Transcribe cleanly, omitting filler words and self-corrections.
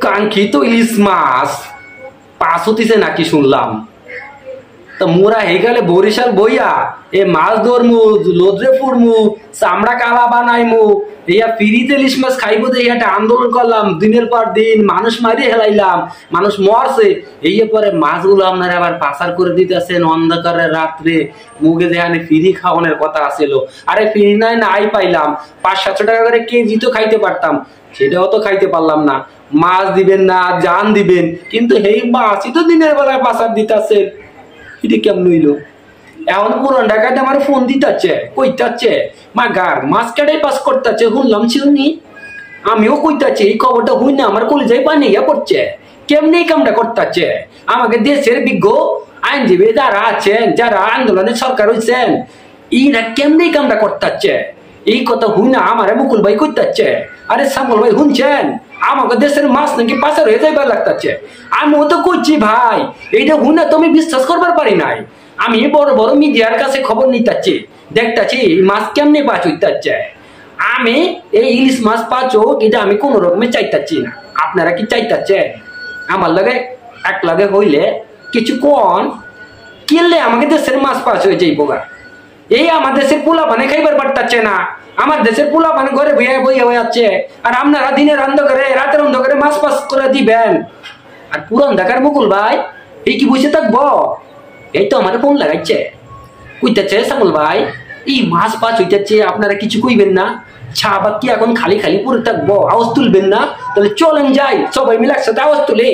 কাঙ্ক্ষিত ইলিশ মাছ পাঁচ হতিছে নাকি শুনলাম। তা মোরা হেগালে বরিশাল বইয়া এ মাছ ধরমু লোদ্রে ফুরমু চামড়া কালা বানাইমু ইয়া ফিরিতে ইলিশ মাছ খাইবো দিয়ে একটা আন্দোলন করলাম, দিনের পর দিন মানুষ মারিয়ে হেলাইলাম, মানুষ মরছে। এই পরে মাছগুলো আপনারা আবার পাচার করে দিতেছেন অন্ধকারের রাত্রে, মুখে যেখানে ফিরি খাওয়ানোর কথা আছিল। আরে ফিরি নাই পাইলাম, 500-700 টাকা করে কেজি তো খাইতে পারতাম, সেটাও তো খাইতে পারলাম না। মাছ দিবেন না জান দিবেন, কিন্তু এই মাছই তো দিনের বেলায় পাচার দিতেছে, এটা কেমন হইলো? এখন পুরান ঢাকাতে আমার ফোন দিতেছে, কইতাছে মাগার মাছ কাটাই পাস করতেছে, শুনলাম চিনি। আমিও কইতাছি এই খবরটা হই না আমার কলিজায় পানি ইয়া পড়ছে। কেমনি কামটা করতেছে? আমাকে দেশের বিজ্ঞ আইনজীবী যারা আছেন, যারা আন্দোলনের সরকার হইছেন, ইরা কেমনি কামটা করতেছে? এই কথা হই না আমার মুকুল ভাই কইতাছে। আরে সামল ভাই শুনছেন, আমাকে দেশের মাছ নাকি পাচার হয়ে যাইবার লাগতেছে। আমিও তো কইছি ভাই, এইটা হই না তুমি বিশ্বাস করবার পারি নাই। আমি বড় বড় মিডিয়ার কাছে খবর নিতেছি, দেখতেছি মাছ কেমনে পাচ হইতেছে। আমি এই ইলিশ মাছ পাচো এটা আমি কোন রকমে চাইতাছি না। আপনারা কি চাইতাছে? আমার লাগে এক লাগে হইলে কিছু কোন কিনলে আমাকে দেশের মাছ পাচ হয়ে যাইব গা। এই আমার দেশের পোলা পানে খাইবার পারতাছে না, আমার দেশের পোলা পানে ঘরে বইয়া বইয়া যাচ্ছে, আর আপনারা দিনের অন্ধকারে রাতের অন্ধকারে মাছ পাস করে দিবেন। আর পুরান ঢাকার মুকুল ভাই এই কি বসে থাকবো? এই তো আমার ফোন লাগাইছে, কইতেছে সামুল ভাই এই মাছ পাচ হইতেছে, আপনারা কিছু কইবেন না? চা বাদ কি এখন খালি খালি পরে থাকবো? আওয়াজ তুলবেন না? তাহলে চলেন যাই, সবাই মিলে একসাথে আওয়াজ তুলে।